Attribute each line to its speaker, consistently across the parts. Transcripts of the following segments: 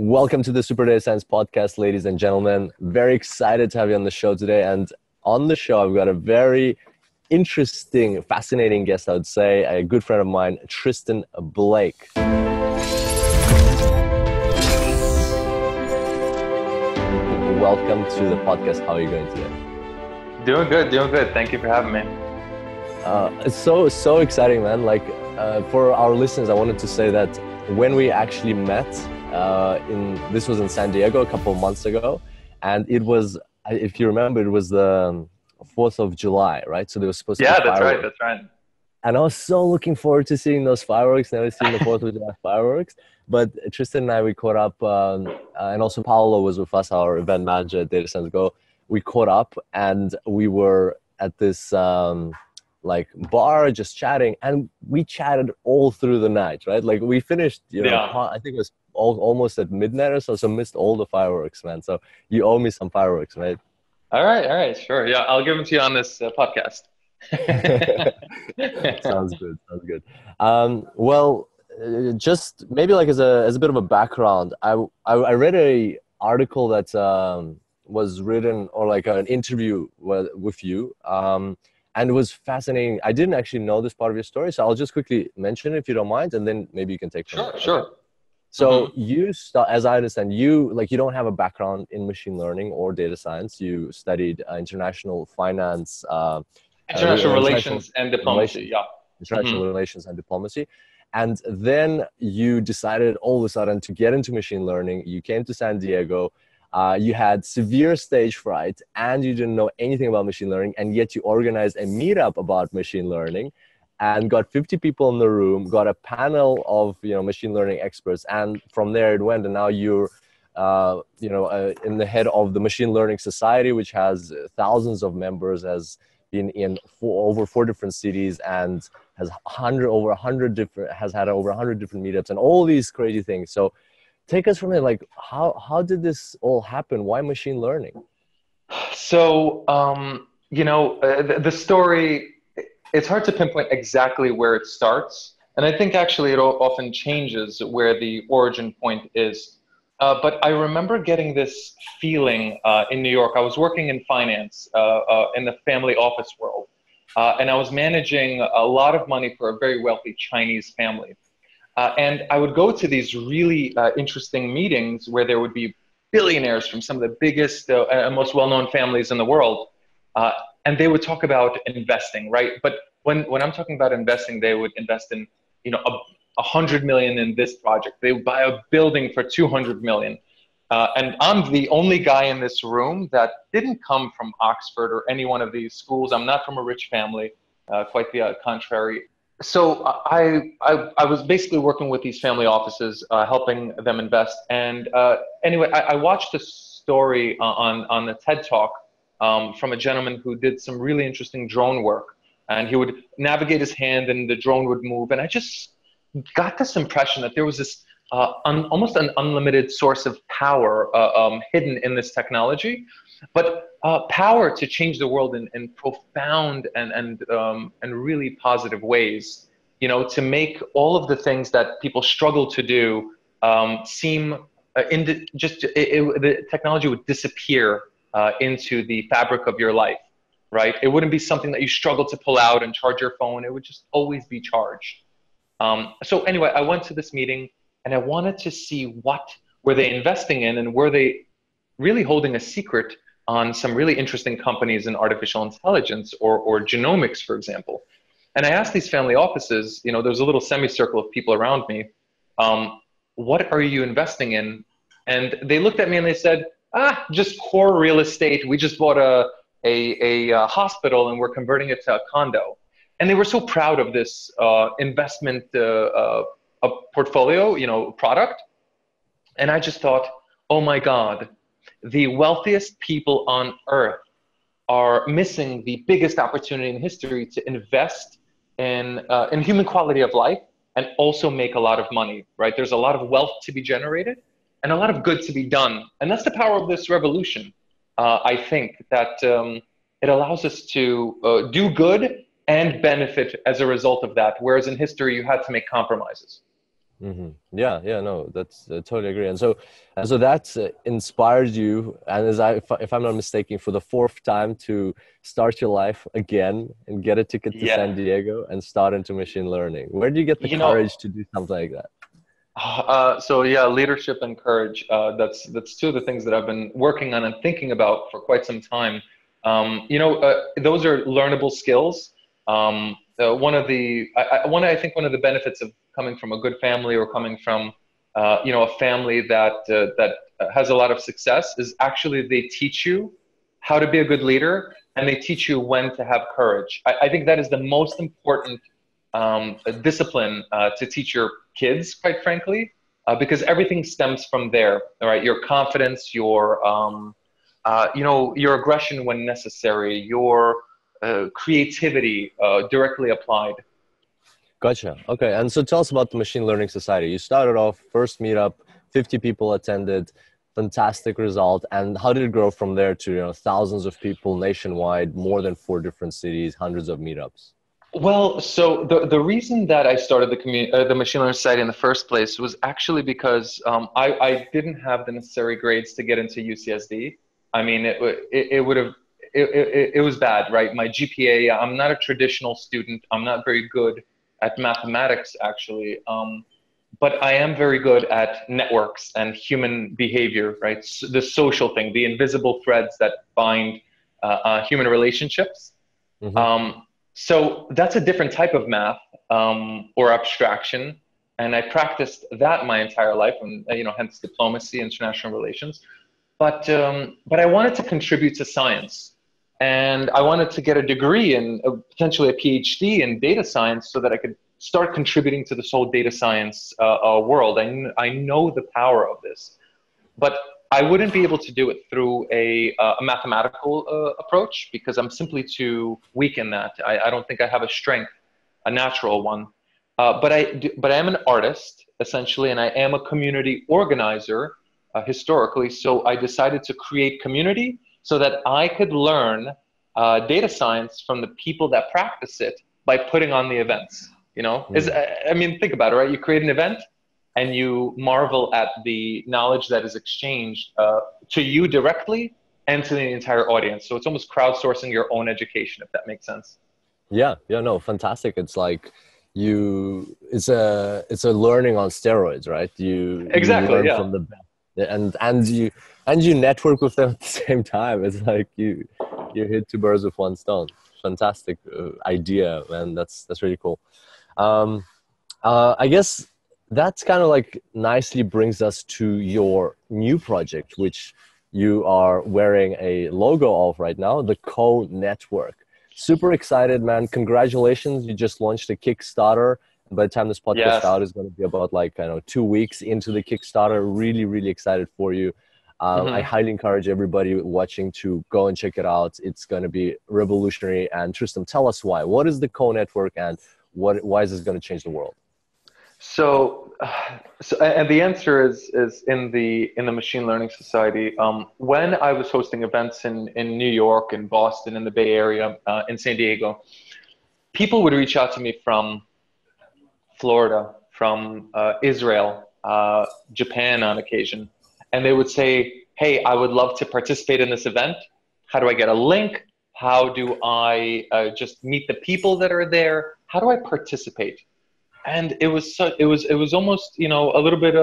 Speaker 1: Welcome to the SuperDataScience Podcast, ladies and gentlemen. Very excited to have you on the show today. And on the show, I've got a very interesting, fascinating guest, I would say, a good friend of mine, Tristen Blake. Welcome to the podcast. How are you going today?
Speaker 2: Doing good. Thank you for having me.
Speaker 1: It's so exciting, man. For our listeners, I wanted to say that when we actually met, this was in San Diego a couple of months ago, and it was, if you remember, it was the 4th of July, right? So they were supposed to be fireworks.
Speaker 2: That's right.
Speaker 1: And I was so looking forward to seeing those fireworks. Never seen the 4th of July fireworks. But Tristen and I, we caught up, and also Paolo was with us, our event manager at Data Science Go. We caught up and we were at this bar just chatting, and we chatted all through the night, right? Like we finished, I think it was almost at midnight or so missed all the fireworks, man. So you owe me some fireworks, right?
Speaker 2: All right, sure. Yeah, I'll give them to you on this podcast.
Speaker 1: Sounds good. Just maybe as a bit of a background, I read a article that was written, or like an interview with you, and it was fascinating. I didn't actually know this part of your story, so I'll just quickly mention it if you don't mind, and then maybe you can take from it.
Speaker 2: Sure.
Speaker 1: So as I understand, you don't have a background in machine learning or data science. You studied international finance,
Speaker 2: international relations and diplomacy.
Speaker 1: International relations and diplomacy. And then you decided all of a sudden to get into machine learning. You came to San Diego. You had severe stage fright and you didn't know anything about machine learning, and yet you organized a meetup about machine learning and got 50 people in the room, got a panel of machine learning experts, and from there it went. And now you're in the head of the Machine Learning Society, which has thousands of members, has been in over 4 different cities, and has had over 100 different meetups and all these crazy things. So take us from there. How did this all happen? Why machine learning?
Speaker 2: So, the story, it's hard to pinpoint exactly where it starts. And I think actually it often changes where the origin point is. But I remember getting this feeling in New York. I was working in finance in the family office world. And I was managing a lot of money for a very wealthy Chinese family. And I would go to these really interesting meetings where there would be billionaires from some of the biggest and most well-known families in the world. And they would talk about investing, right? But when I'm talking about investing, they would invest in, 100 million in this project. They would buy a building for 200 million. And I'm the only guy in this room that didn't come from Oxford or any one of these schools. I'm not from a rich family, quite the contrary. So I was basically working with these family offices, helping them invest. And anyway, I watched a story on the TED Talk from a gentleman who did some really interesting drone work. And he would navigate his hand and the drone would move. And I just got this impression that there was this almost an unlimited source of power hidden in this technology, but power to change the world in profound and really positive ways, to make all of the things that people struggle to do seem, the technology would disappear into the fabric of your life, right? It wouldn't be something that you struggle to pull out and charge your phone. It would just always be charged. So anyway, I went to this meeting and I wanted to see what were they investing in, and were they really holding a secret on some really interesting companies in artificial intelligence or genomics, for example. And I asked these family offices, there was a little semicircle of people around me, what are you investing in? And they looked at me and they said, just core real estate. We just bought a hospital and we're converting it to a condo. And they were so proud of this investment portfolio, product. And I just thought, oh my God, the wealthiest people on earth are missing the biggest opportunity in history to invest in human quality of life and also make a lot of money, right? There's a lot of wealth to be generated and a lot of good to be done. And that's the power of this revolution. I think that it allows us to do good and benefit as a result of that, whereas in history you had to make compromises.
Speaker 1: Yeah, no, that's totally agree. And so that's inspired you, and if I'm not mistaken, for the fourth time to start your life again and get a ticket to
Speaker 2: Yeah.
Speaker 1: San Diego and start into machine learning. Where do you get the
Speaker 2: You know,
Speaker 1: courage to do something like that?
Speaker 2: so yeah, leadership and courage. That's two of the things that I've been working on and thinking about for quite some time. Those are learnable skills. I think one of the benefits of coming from a good family or coming from, a family that has a lot of success is actually they teach you how to be a good leader, and they teach you when to have courage. I think that is the most important discipline to teach your kids, quite frankly, because everything stems from there. All right, your confidence, your aggression when necessary, your creativity directly applied.
Speaker 1: Gotcha. Okay. And so tell us about the Machine Learning Society. You started off first meetup, 50 people attended, fantastic result. And how did it grow from there to, thousands of people nationwide, more than 4 different cities, hundreds of meetups?
Speaker 2: Well, so the reason that I started the Machine Learning Society in the first place was actually because I didn't have the necessary grades to get into UCSD. I mean, it would have it was bad, right? My GPA. I'm not a traditional student. I'm not very good at mathematics, actually. But I am very good at networks and human behavior, right? The social thing, the invisible threads that bind human relationships.
Speaker 1: Hmm.
Speaker 2: So that's a different type of math or abstraction, and I practiced that my entire life, and hence diplomacy, international relations. But I wanted to contribute to science, and I wanted to get a degree and potentially a PhD in data science so that I could start contributing to this whole data science world. I know the power of this, but I wouldn't be able to do it through a mathematical approach because I'm simply too weak in that. I don't think I have a strength, a natural one. But I am an artist essentially, and I am a community organizer historically. So I decided to create community so that I could learn data science from the people that practice it by putting on the events. I mean, think about it, right? You create an event and you marvel at the knowledge that is exchanged to you directly and to the entire audience. So it's almost crowdsourcing your own education, if that makes sense.
Speaker 1: Yeah, no, fantastic. It's like it's a learning on steroids, right? You
Speaker 2: Exactly,
Speaker 1: learn
Speaker 2: yeah.
Speaker 1: from the best, and you network with them at the same time. It's like you hit two birds with one stone. Fantastic idea, man. That's really cool. Um, I guess that's kind of like nicely brings us to your new project, which you are wearing a logo of right now, the Co Network. Super excited, man. Congratulations. You just launched a Kickstarter. By the time this podcast
Speaker 2: Yes.
Speaker 1: out is going to be about 2 weeks into the Kickstarter. Really, really excited for you. I
Speaker 2: Hmm.
Speaker 1: highly encourage everybody watching to go and check it out. It's going to be revolutionary. And Tristan, tell us why. What is the Co Network, and why is this going to change the world?
Speaker 2: So, and the answer is in the Machine Learning Society. When I was hosting events in New York, in Boston, in the Bay Area, in San Diego, people would reach out to me from Florida, from Israel, Japan on occasion, and they would say, "Hey, I would love to participate in this event. How do I get a link? How do I just meet the people that are there? How do I participate?" And it was almost a little bit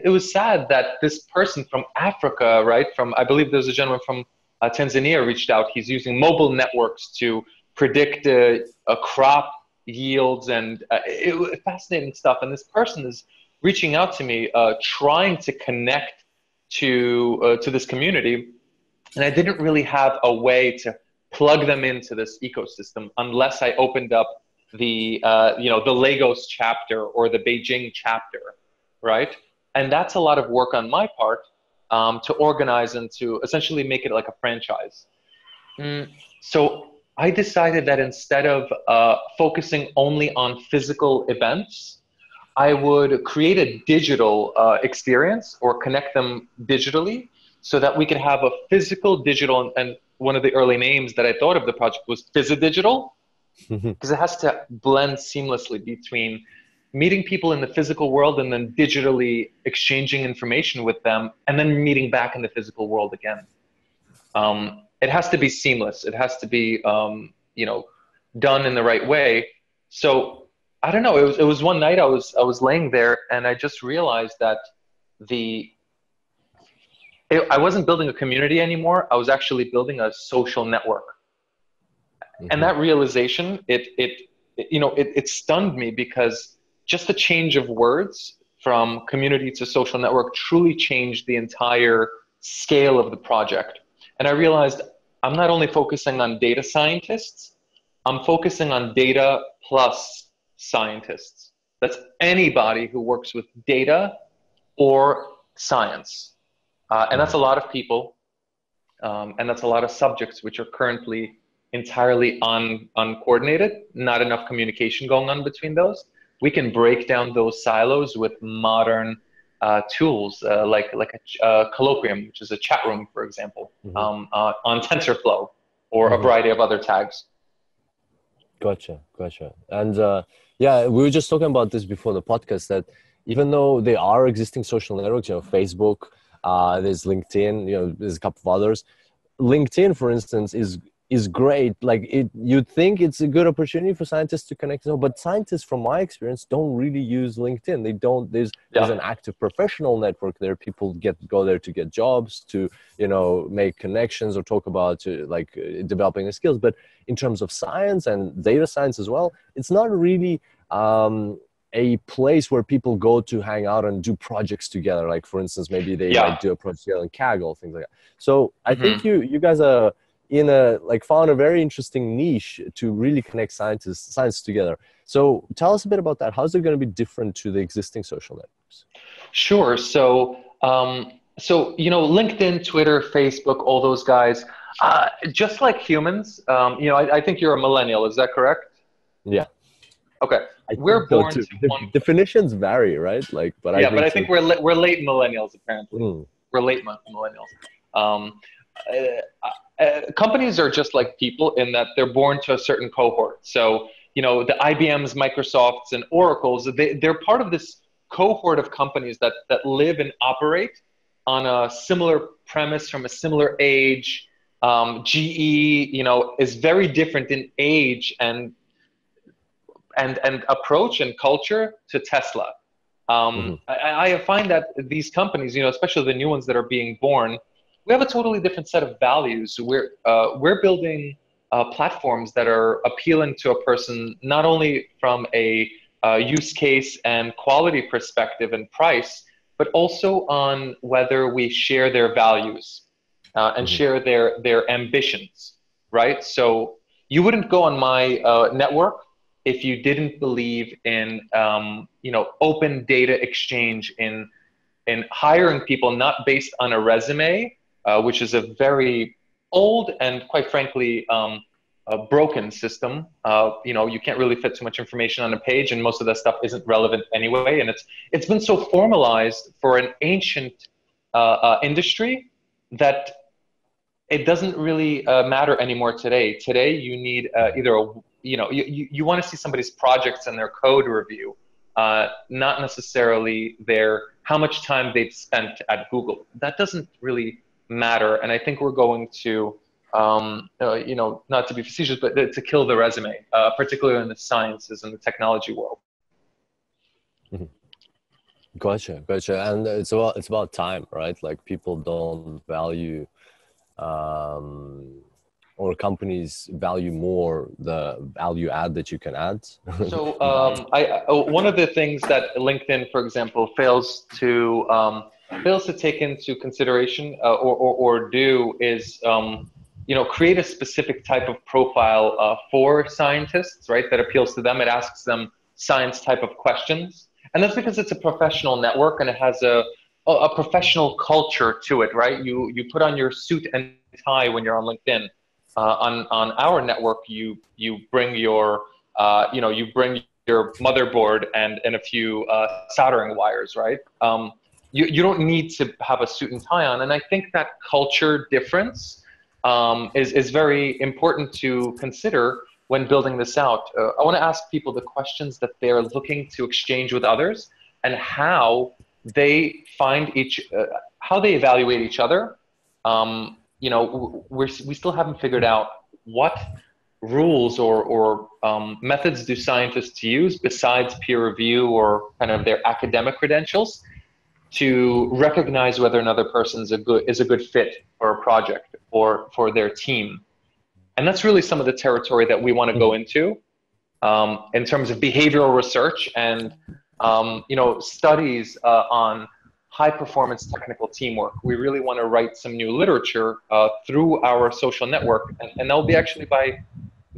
Speaker 2: it was sad that this person from Africa, right, from, I believe there's a gentleman from Tanzania, reached out. He's using mobile networks to predict crop yields, and it was fascinating stuff. And this person is reaching out to me, trying to connect to this community, and I didn't really have a way to plug them into this ecosystem unless I opened up the Lagos chapter or the Beijing chapter, right? And that's a lot of work on my part, to organize and to essentially make it like a franchise. So I decided that instead of focusing only on physical events, I would create a digital experience or connect them digitally so that we could have a physical, digital, and one of the early names that I thought of the project was Digital, because it has to blend seamlessly between meeting people in the physical world and then digitally exchanging information with them and then meeting back in the physical world again. It has to be seamless. It has to be, done in the right way. So I don't know. It was one night I was laying there and I just realized that I wasn't building a community anymore. I was actually building a social network. Mm-hmm. And that realization, it stunned me, because just the change of words from community to social network truly changed the entire scale of the project. And I realized I'm not only focusing on data scientists, I'm focusing on data plus scientists. That's anybody who works with data or science. And that's a lot of people. And that's a lot of subjects which are currently entirely uncoordinated, not enough communication going on between those. We can break down those silos with modern tools like a colloquium, which is a chat room, for example, on TensorFlow or a variety of other tags.
Speaker 1: Gotcha. And yeah, we were just talking about this before the podcast, that even though there are existing social networks, Facebook, there's LinkedIn, there's a couple of others. LinkedIn, for instance, is great. Like you'd think it's a good opportunity for scientists to connect, but scientists, from my experience, don't really use LinkedIn. They don't. There's an active professional network there. People go there to get jobs, to make connections or talk about developing the skills. But in terms of science and data science as well, it's not really a place where people go to hang out and do projects together. Like, for instance, maybe they might do a project together in Kaggle, things like that. So I think you guys are found a very interesting niche to really connect science together. So tell us a bit about that. How's it going to be different to the existing social networks?
Speaker 2: Sure. So LinkedIn, Twitter, Facebook, all those guys, just like humans, I think you're a millennial. Is that correct?
Speaker 1: Yeah.
Speaker 2: Okay. We're born to
Speaker 1: definitions vary, right? I
Speaker 2: think we're late millennials, apparently. We're late millennials. Companies are just like people in that they're born to a certain cohort. So, the IBMs, Microsofts, and Oracles, they're part of this cohort of companies that live and operate on a similar premise from a similar age. GE, is very different in age and approach and culture to Tesla. I find that these companies, especially the new ones that are being born, we have a totally different set of values. We're building platforms that are appealing to a person, not only from a use case and quality perspective and price, but also on whether we share their values and share their ambitions, right? So you wouldn't go on my network if you didn't believe in open data exchange, in hiring people not based on a resume, which is a very old and, quite frankly, a broken system. You can't really fit too much information on a page, and most of that stuff isn't relevant anyway. And it's been so formalized for an ancient industry that it doesn't really matter anymore today. Today, you need you want to see somebody's projects and their code review, not necessarily how much time they've spent at Google. That doesn't really matter. And I think we're going to, not to be facetious, but to kill the resume, particularly in the sciences and the technology world.
Speaker 1: Gotcha. And it's about time, right? Like, people don't value, or companies value more the value add that you can add.
Speaker 2: So one of the things that LinkedIn, for example, fails to take into consideration or do is create a specific type of profile for scientists, right? That appeals to them. It asks them science type of questions, and that's because it's a professional network and it has a professional culture to it, right? You put on your suit and tie when you're on LinkedIn. On our network, you bring your motherboard and a few soldering wires, right? You don't need to have a suit and tie on, and I think that culture difference is very important to consider when building this out, I want to ask people the questions that they're looking to exchange with others and how they find how they evaluate each other. We still haven't figured out what rules or methods do scientists use besides peer review or kind of their academic credentials to recognize whether another person is a good fit for a project or for their team. And that's really some of the territory that we want to go into in terms of behavioral research and studies on high performance technical teamwork. We really want to write some new literature through our social network, and that'll be actually by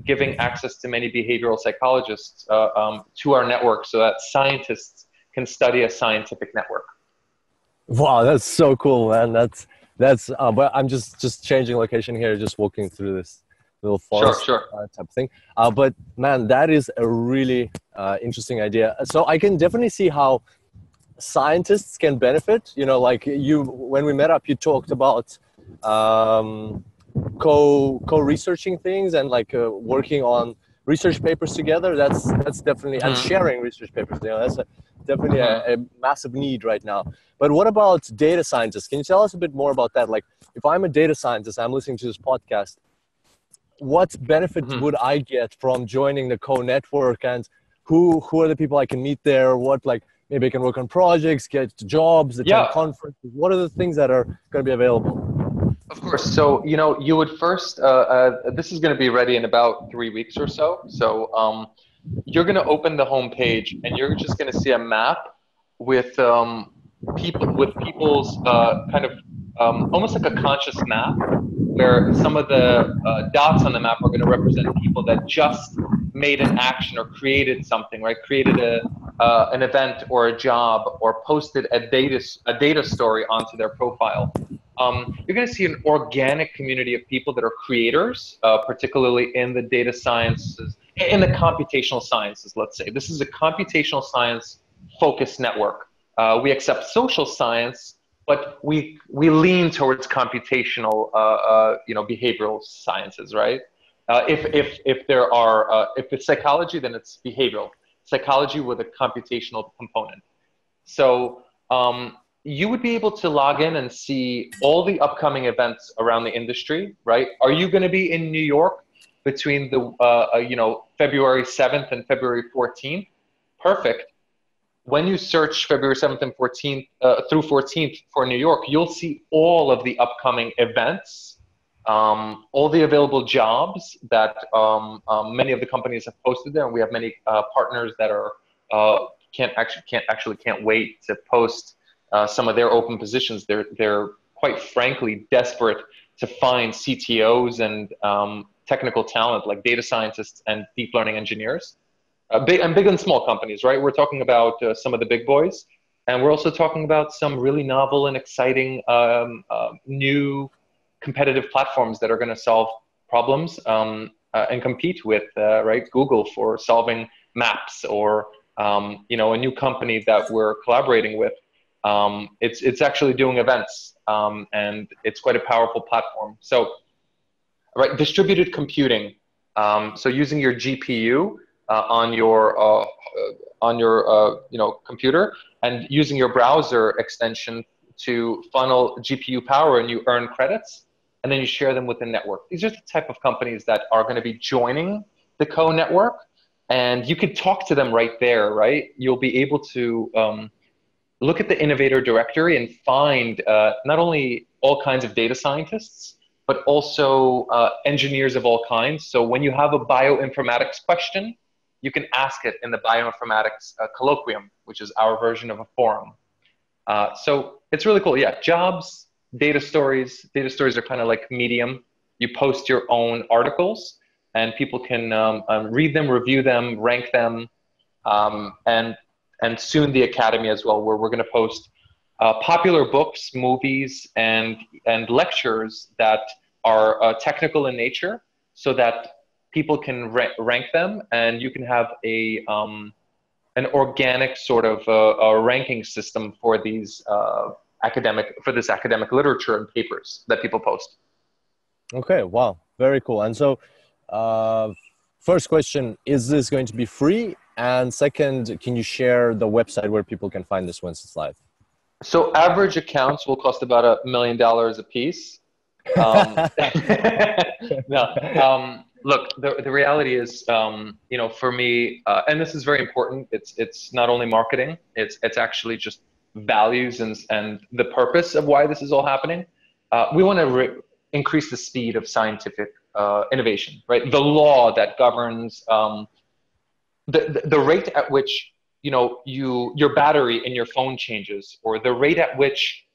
Speaker 2: giving access to many behavioral psychologists to our network so that scientists can study a scientific network.
Speaker 1: Wow, that's so cool, man. That's but I'm just changing location here, just walking through this little forest
Speaker 2: Sure.
Speaker 1: Type of thing. But man, that is a really interesting idea. So I can definitely see how scientists can benefit. Like when we met up, you talked about co-researching things and like working on research papers together. That's definitely and sharing research papers. That's definitely a massive need right now. But what about data scientists? Can you tell us a bit more about that? Like, if I'm a data scientist, I'm listening to this podcast, what benefit would I get from joining the co-network, and who are the people I can meet there? What, like, maybe I can work on projects, get jobs, attend conferences. What are the things that are going to be available?
Speaker 2: Of course. So, you would first, this is going to be ready in about 3 weeks or so. So you're going to open the home page and you're just going to see a map with people's kind of almost like a conscious map, where some of the dots on the map are going to represent people that just made an action or created something, right? Created an event or a job or posted a data story onto their profile. You're going to see an organic community of people that are creators, particularly in the data sciences, in the computational sciences, let's say. This is a computational science focused network. We accept social science, but we lean towards computational, behavioral sciences, right? If it's psychology, then it's behavioral psychology with a computational component. So you would be able to log in and see all the upcoming events around the industry, right? Are you going to be in New York between the February 7th and February 14th? Perfect. When you search February 7th and 14th through 14th for New York, you'll see all of the upcoming events, all the available jobs that many of the companies have posted there, and we have many partners that are can't wait to post some of their open positions. They're quite frankly desperate to find CTOs and technical talent like data scientists and deep learning engineers. Big and small companies, right? We're talking about some of the big boys, and we're also talking about some really novel and exciting new competitive platforms that are going to solve problems and compete with right, Google for solving maps, or a new company that we're collaborating with. It's actually doing events, and it's quite a powerful platform. So, right, distributed computing. So using your GPU on your computer, and using your browser extension to funnel GPU power, and you earn credits, and then you share them with the network. These are the type of companies that are going to be joining the co-network, and you could talk to them right there, right? You'll be able to look at the innovator directory and find not only all kinds of data scientists, but also engineers of all kinds. So when you have a bioinformatics question, you can ask it in the bioinformatics colloquium, which is our version of a forum. So it's really cool. Yeah, jobs, data stories. Data stories are kind of like Medium. You post your own articles, and people can read them, review them, rank them, and soon the Academy as well, where we're going to post popular books, movies, and lectures that are technical in nature, so that people can rank them, and you can have an organic sort of a ranking system for these this academic literature and papers that people post.
Speaker 1: Okay, wow, very cool. And so first question, is this going to be free? And second, can you share the website where people can find this once it's live?
Speaker 2: So average accounts will cost about $1 million a piece. Look, the reality is, for me, and this is very important. It's not only marketing. It's actually just values and the purpose of why this is all happening. We want to increase the speed of scientific innovation, right? The law that governs the rate at which your battery in your phone changes, or the rate at which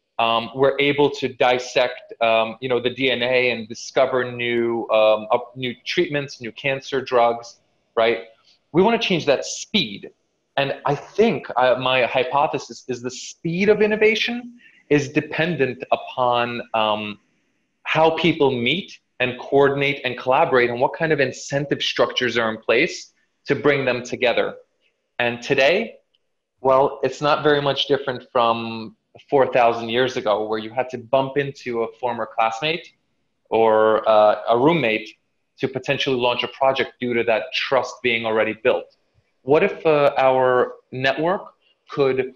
Speaker 2: we're able to dissect the DNA and discover new treatments, new cancer drugs, right? We want to change that speed. And I think my hypothesis is the speed of innovation is dependent upon how people meet and coordinate and collaborate, and what kind of incentive structures are in place to bring them together. And today, well, it's not very much different from 4,000 years ago, where you had to bump into a former classmate or a roommate to potentially launch a project due to that trust being already built. What if our network could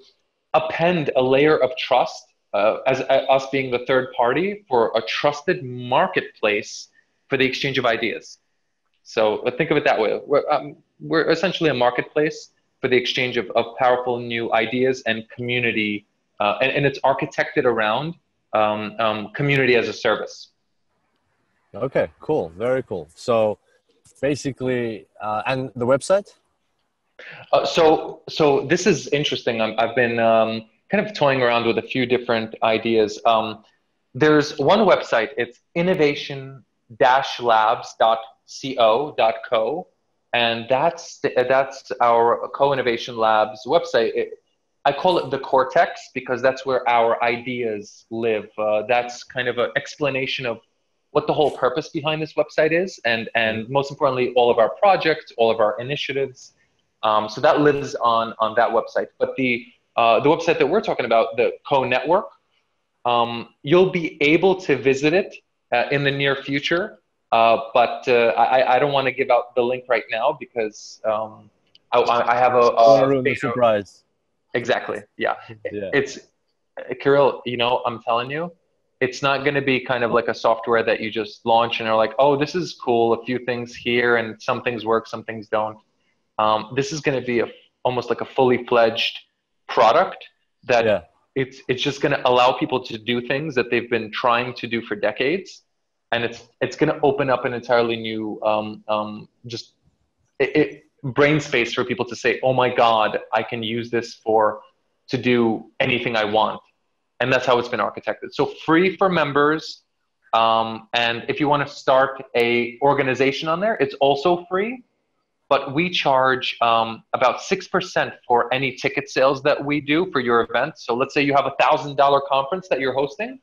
Speaker 2: append a layer of trust as us being the third party for a trusted marketplace for the exchange of ideas? So think of it that way. We're essentially a marketplace for the exchange of powerful new ideas and community, and it's architected around community as a service.
Speaker 1: Okay, cool. Very cool. So basically, and the website?
Speaker 2: So this is interesting. I've been kind of toying around with a few different ideas. There's one website. It's innovation-labs.co, and that's our co-innovation labs website. I call it the cortex because that's where our ideas live. That's kind of an explanation of what the whole purpose behind this website is, and most importantly, all of our projects, all of our initiatives. So that lives on that website. But the website that we're talking about, the co-network, you'll be able to visit it in the near future. But I don't want to give out the link right now because I have a
Speaker 1: surprise.
Speaker 2: Exactly. Yeah. It's Kirill, I'm telling you, it's not going to be kind of like a software that you just launch and are like, oh, this is cool. A few things here and some things work, some things don't. This is going to be almost like a fully fledged product that it's just going to allow people to do things that they've been trying to do for decades. And it's going to open up an entirely new brain space for people to say, oh my God, I can use this to do anything I want. And that's how it's been architected. So free for members. And if you want to start a organization on there, it's also free. But we charge about 6% for any ticket sales that we do for your event. So let's say you have $1,000 conference that you're hosting.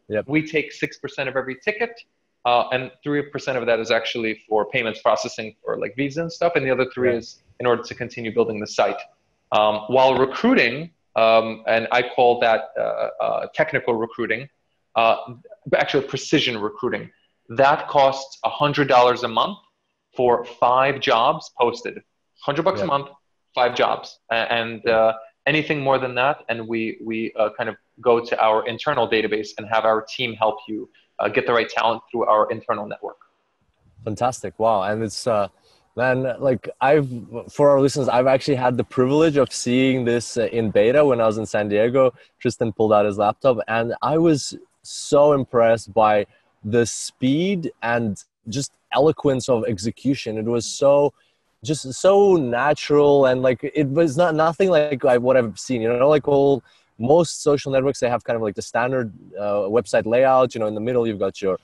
Speaker 1: Yep.
Speaker 2: We take 6% of every ticket. And 3% of that is actually for payments processing for like Visa and stuff. And the other 3 is in order to continue building the site. While recruiting, and I call that technical recruiting, actually precision recruiting, that costs $100 a month for 5 jobs posted. $100 a month, 5 jobs. And anything more than that, and we kind of go to our internal database and have our team help you get the right talent through our internal network.
Speaker 1: Fantastic. Wow. And it's, man, like for our listeners, I've actually had the privilege of seeing this in beta when I was in San Diego. Tristen pulled out his laptop and I was so impressed by the speed and just eloquence of execution. It was so natural. And like, it was nothing like what I've seen, like most social networks, they have kind of like the standard website layout. In the middle, you've got your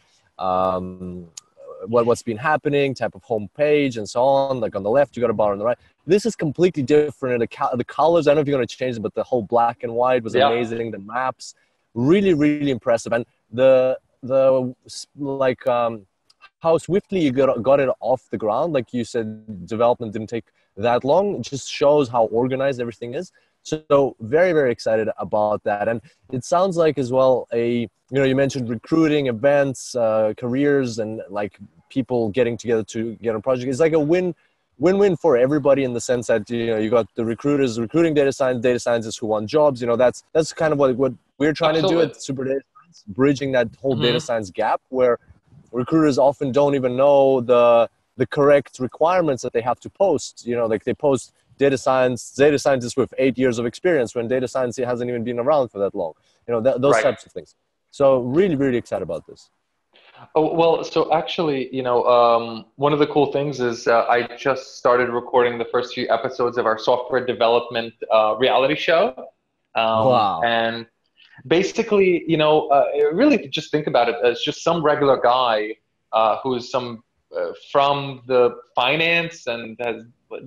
Speaker 1: what's been happening, type of homepage, and so on. Like on the left, you got a bar on the right. This is completely different. And the colors, I don't know if you're going to change it, but the whole black and white was amazing. The maps, really, really impressive. And the how swiftly you got it off the ground. Like you said, development didn't take that long. It just shows how organized everything is. So very, very excited about that. And it sounds like as well you mentioned recruiting, events, careers, and like people getting together to get a project. It's like a win-win for everybody, in the sense that, you know, you got the recruiters recruiting data scientists who want jobs. You know, that's kind of what we're trying to do at SuperDataScience, bridging that whole data science gap, where recruiters often don't even know the correct requirements that they have to post. You know, like they post data scientists with 8 years of experience, when data science hasn't even been around for that long. You know, those types of things. So really, really excited about this.
Speaker 2: Oh, well, so actually, you know, one of the cool things is I just started recording the first few episodes of our software development reality show.
Speaker 1: Wow.
Speaker 2: And basically, you know, really just think about it as just some regular guy who's from the finance and has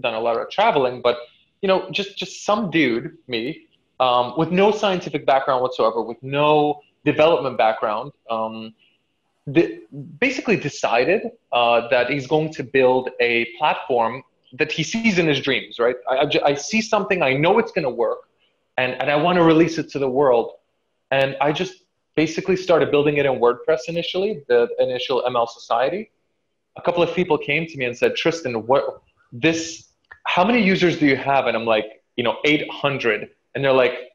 Speaker 2: done a lot of traveling, but, you know, just some dude, me, with no scientific background whatsoever, with no development background, basically decided that he's going to build a platform that he sees in his dreams, right? I see something, I know it's going to work, and I want to release it to the world. And I just basically started building it in WordPress initially, the initial ML Society. A couple of people came to me and said, Tristen, how many users do you have? And I'm like, you know, 800. And they're like,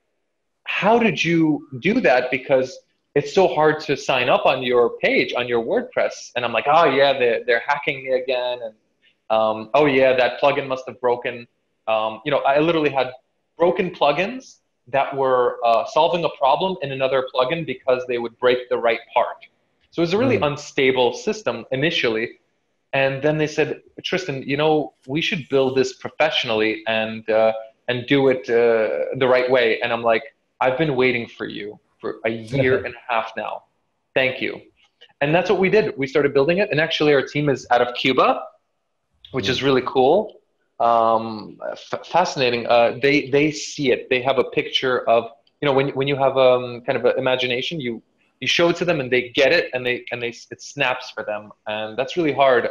Speaker 2: how did you do that? Because it's so hard to sign up on your page, on your WordPress. And I'm like, oh yeah, they're hacking me again. And oh yeah, that plugin must have broken. You know, I literally had broken plugins that were solving a problem in another plugin because they would break the right part. So it was a really unstable system initially. And then they said, Tristen, you know, we should build this professionally and do it the right way. And I'm like, I've been waiting for you for a year and a half now. Thank you. And that's what we did. We started building it. And actually our team is out of Cuba, which is really cool. Fascinating. They see it. They have a picture of, you know, when you have kind of an imagination, you show it to them and they get it, and it snaps for them. And that's really hard.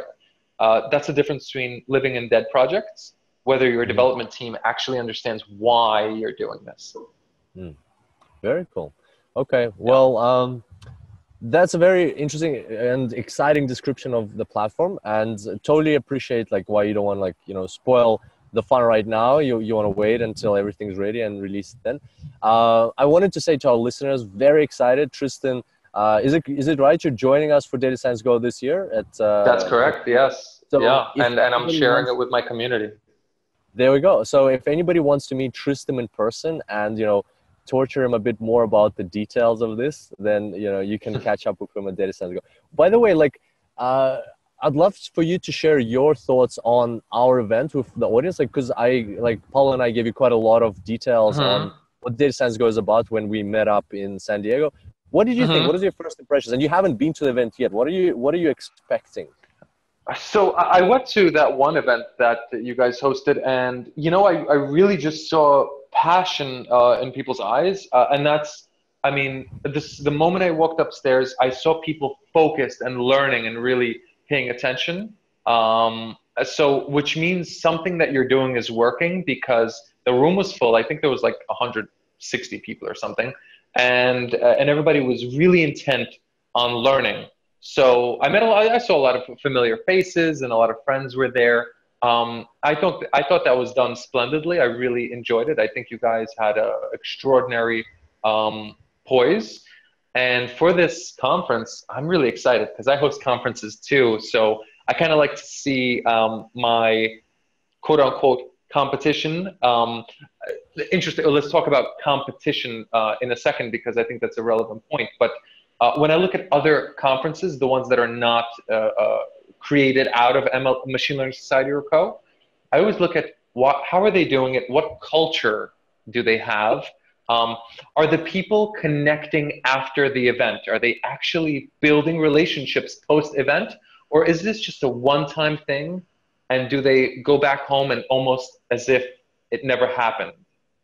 Speaker 2: That's the difference between living in dead projects, whether your development team actually understands why you're doing this.
Speaker 1: Very cool. Okay. Well, that's a very interesting and exciting description of the platform, and totally appreciate like why you don't want to, like, you know, spoil the fun right now. You want to wait until everything's ready and release it then. I wanted to say to our listeners, very excited, Tristen, is it right you're joining us for Data Science Go this year?
Speaker 2: That's correct. Yes.
Speaker 1: So
Speaker 2: yeah. And I'm sharing it with my community.
Speaker 1: There we go. So if anybody wants to meet Tristen in person and, you know, torture him a bit more about the details of this, then, you know, you can catch up with him at Data Science Go. By the way, like, I'd love for you to share your thoughts on our event with the audience, like, because Paul and I gave you quite a lot of details on what Data Science Go is about when we met up in San Diego. What did you think? What is your first impressions? And you haven't been to the event yet. What are you expecting?
Speaker 2: So I went to that one event that you guys hosted, and, you know, I really just saw passion in people's eyes. And that's, I mean, the moment I walked upstairs, I saw people focused and learning and really paying attention. So, which means something that you're doing is working, because the room was full. I think there was like 160 people or something. And everybody was really intent on learning. So I saw a lot of familiar faces, and a lot of friends were there. I thought that was done splendidly. I really enjoyed it. I think you guys had an extraordinary poise. And for this conference, I'm really excited because I host conferences too. So I kind of like to see my quote unquote competition. Interesting. Let's talk about competition in a second, because I think that's a relevant point. But when I look at other conferences, the ones that are not created out of ML, Machine Learning Society or Co., I always look at how are they doing it? What culture do they have? Are the people connecting after the event? Are they actually building relationships post-event? Or is this just a one-time thing? And do they go back home and almost as if it never happened,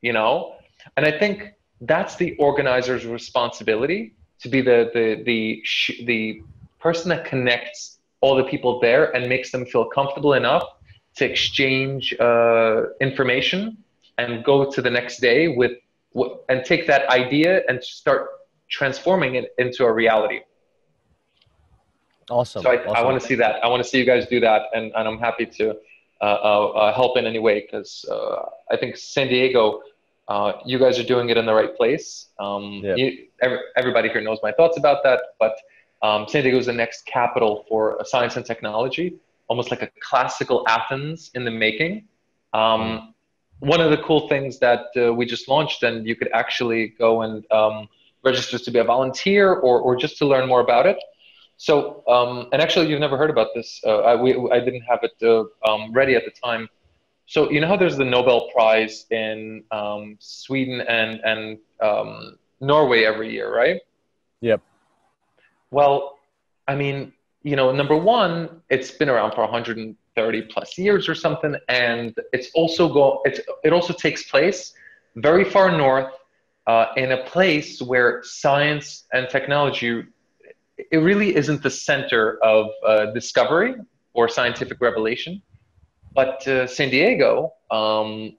Speaker 2: you know? And I think that's the organizer's responsibility, to be the person that connects all the people there and makes them feel comfortable enough to exchange information and go to the next day and take that idea and start transforming it into a reality.
Speaker 1: Awesome.
Speaker 2: So I
Speaker 1: Awesome.
Speaker 2: want to see that. I want to see you guys do that, and I'm happy to help in any way, because I think San Diego, you guys are doing it in the right place.
Speaker 1: Yeah.
Speaker 2: Everybody here knows my thoughts about that, but San Diego is the next capital for science and technology, almost like a classical Athens in the making.
Speaker 1: Mm.
Speaker 2: One of the cool things that we just launched, and you could actually go and register to be a volunteer or just to learn more about it. So, and actually, you've never heard about this. I didn't have it ready at the time. So, you know how there's the Nobel Prize in Sweden and Norway every year, right?
Speaker 1: Yep.
Speaker 2: Well, I mean, you know, number one, it's been around for 130 plus years or something, and it also takes place very far north, in a place where science and technology, it really isn't the center of discovery or scientific revelation. But San Diego,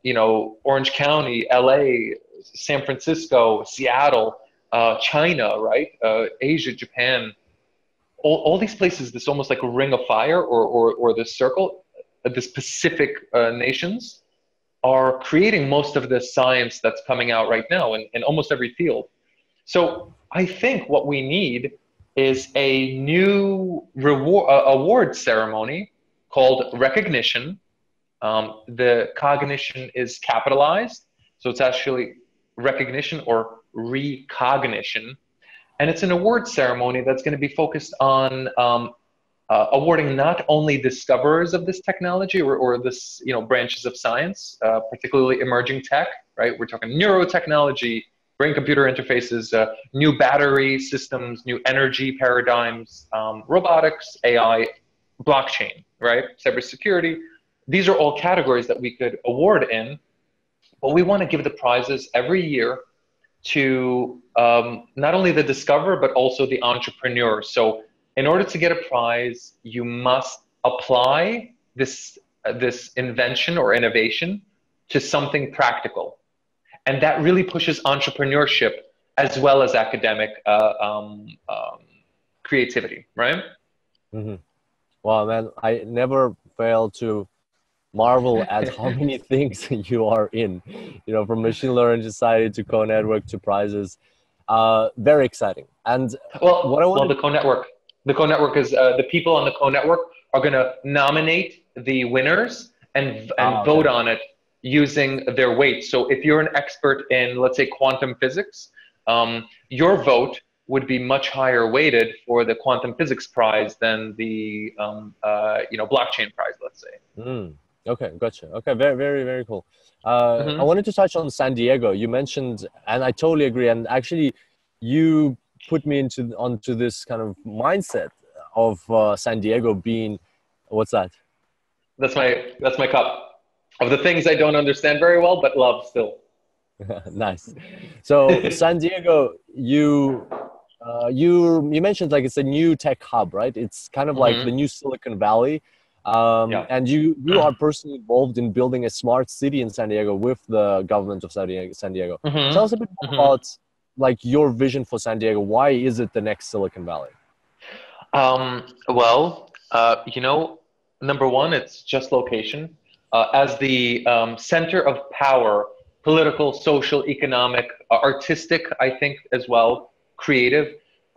Speaker 2: you know, Orange County, LA, San Francisco, Seattle, China, right? Asia, Japan, all these places, this almost like a ring of fire, or this circle, the Pacific nations are creating most of the science that's coming out right now in almost every field. So I think what we need is a new award ceremony called recognition. The cognition is capitalized, so it's actually recognition or recognition. And it's an award ceremony that's going to be focused on awarding not only discoverers of this technology or this, you know, branches of science, particularly emerging tech, right? We're talking neurotechnology, brain-computer interfaces, new battery systems, new energy paradigms, robotics, AI, blockchain, right? Cybersecurity. These are all categories that we could award in, but we want to give the prizes every year to not only the discoverer, but also the entrepreneur. So in order to get a prize, you must apply this invention or innovation to something practical. And that really pushes entrepreneurship as well as academic creativity, right?
Speaker 1: Mm-hmm. Wow, man, I never fail to marvel at how many things you are in, you know, from machine learning society to co-network to prizes. Very exciting. And what I
Speaker 2: Well,
Speaker 1: wanted,
Speaker 2: the co-network is the people on the co-network are going to nominate the winners and vote
Speaker 1: okay.
Speaker 2: on it using their weight. So if you're an expert in, let's say, quantum physics, your vote would be much higher weighted for the quantum physics prize than the you know, blockchain prize, let's say.
Speaker 1: Mm, okay, gotcha. Okay, very, very, very cool. I
Speaker 2: Hmm.
Speaker 1: wanted to touch on San Diego. You mentioned, and I totally agree. And actually, you put me onto this kind of mindset of San Diego being, what's that?
Speaker 2: That's my cup of the things I don't understand very well, but love still.
Speaker 1: Nice. So San Diego, you mentioned like it's a new tech hub, right? It's kind of like the
Speaker 2: Hmm.
Speaker 1: new Silicon Valley.
Speaker 2: Yeah.
Speaker 1: And you are personally involved in building a smart city in San Diego with the government of San Diego. Tell us a
Speaker 2: Hmm.
Speaker 1: bit more
Speaker 2: Hmm.
Speaker 1: about like your vision for San Diego. Why is it the next Silicon Valley?
Speaker 2: Well, you know, number one, it's just location. As the center of power, political, social, economic, artistic, I think as well, creative,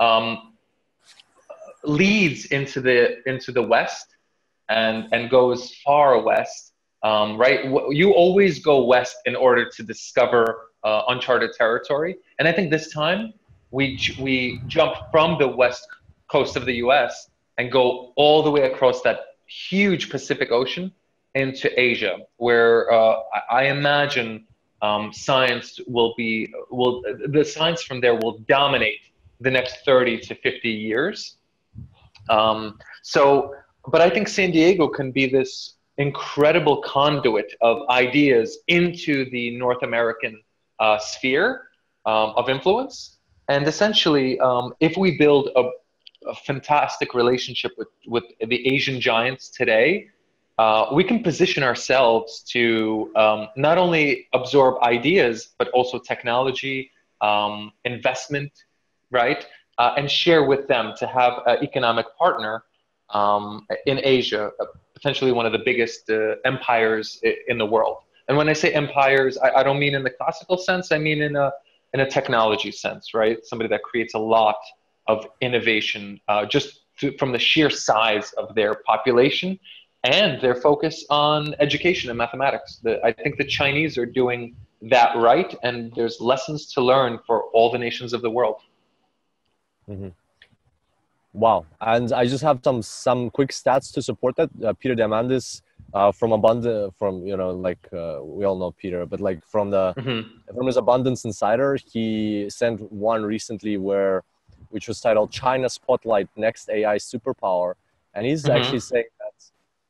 Speaker 2: um, leads into the West and goes far west. Right, you always go west in order to discover uncharted territory, and I think this time we jump from the west coast of the U.S. and go all the way across that huge Pacific Ocean into Asia, where I imagine science will the science from there will dominate the next 30 to 50 years. So, but I think San Diego can be this incredible conduit of ideas into the North American sphere of influence. And essentially, if we build a fantastic relationship with the Asian giants today, we can position ourselves to not only absorb ideas, but also technology, investment, right? and share with them to have an economic partner in Asia, potentially one of the biggest empires in the world. And when I say empires, I don't mean in the classical sense. I mean in a technology sense, right? Somebody that creates a lot of innovation from the sheer size of their population and their focus on education and mathematics. I think the Chinese are doing that right, and there's lessons to learn for all the nations of the world.
Speaker 1: Mm-hmm. Wow. And I just have some quick stats to support that. Peter Diamandis from Abundant, we all know Peter, but like from his Abundance Insider, he sent one recently which was titled China Spotlight Next AI Superpower. And he's actually saying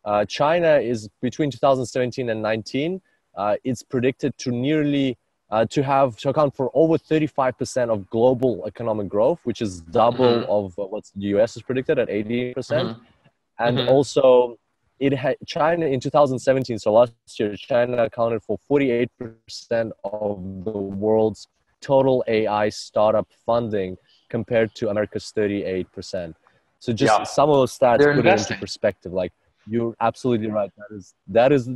Speaker 1: that China is between 2017 and 19, it's predicted to to account for over 35% of global economic growth, which is double of what the US is predicted at 80%. And also China in 2017, so last year, China accounted for 48% of the world's total AI startup funding compared to America's 38%. So just some of those stats put it into perspective. Like, you're absolutely right. That is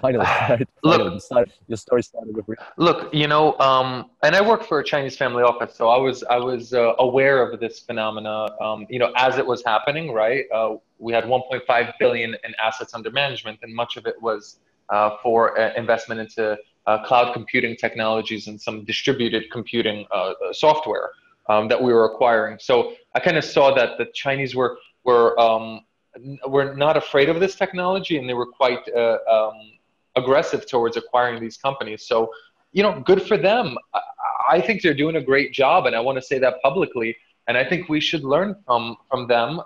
Speaker 1: finally, right? Finally, your story started with.
Speaker 2: Look, and I worked for a Chinese family office, so I was aware of this phenomena. As it was happening, right? We had 1.5 billion in assets under management, and much of it was for investment into cloud computing technologies and some distributed computing software that we were acquiring. So I kind of saw that the Chinese were not afraid of this technology, and they were quite aggressive towards acquiring these companies. So, good for them. I think they're doing a great job, and I want to say that publicly. And I think we should learn from them,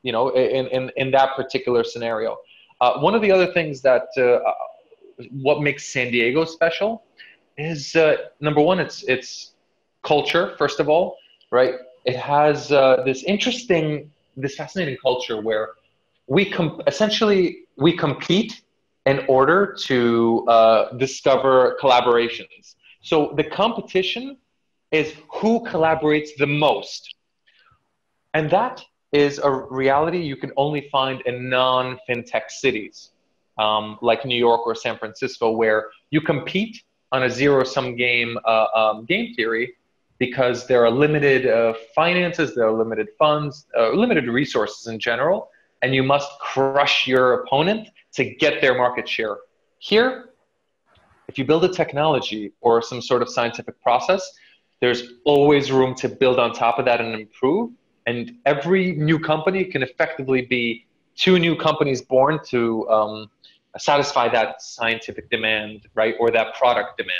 Speaker 2: in that particular scenario. One of the other things that what makes San Diego special is number one, it's culture, first of all, right? It has this fascinating culture where essentially we compete in order to discover collaborations. So the competition is who collaborates the most. And that is a reality you can only find in non-fintech cities, like New York or San Francisco, where you compete on a zero-sum game theory, because there are limited finances, there are limited funds, limited resources in general, and you must crush your opponent to get their market share. Here, if you build a technology or some sort of scientific process, there's always room to build on top of that and improve. And every new company can effectively be two new companies born to satisfy that scientific demand, right, or that product demand.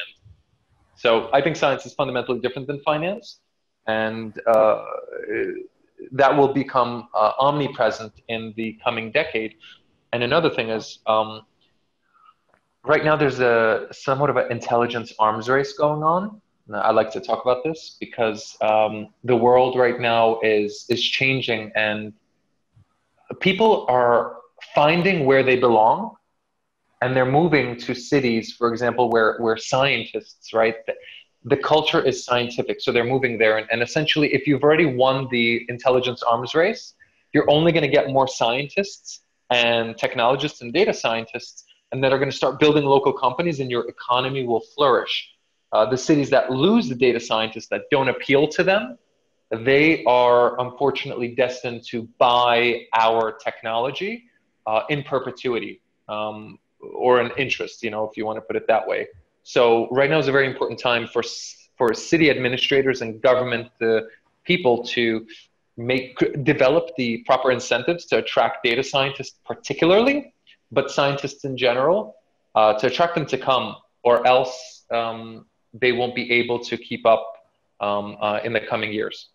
Speaker 2: So I think science is fundamentally different than finance, and that will become omnipresent in the coming decade. And another thing is, right now there's somewhat of an intelligence arms race going on. I like to talk about this because the world right now is changing, and people are finding where they belong. And they're moving to cities, for example, where scientists, right? The culture is scientific, so they're moving there. And essentially, if you've already won the intelligence arms race, you're only going to get more scientists and technologists and data scientists, and that are going to start building local companies, and your economy will flourish. The cities that lose the data scientists, that don't appeal to them, they are unfortunately destined to buy our technology in perpetuity. Or an interest, if you want to put it that way. So right now is a very important time for city administrators and government people to develop the proper incentives to attract data scientists particularly, but scientists in general, to attract them to come, or else they won't be able to keep up in the coming years.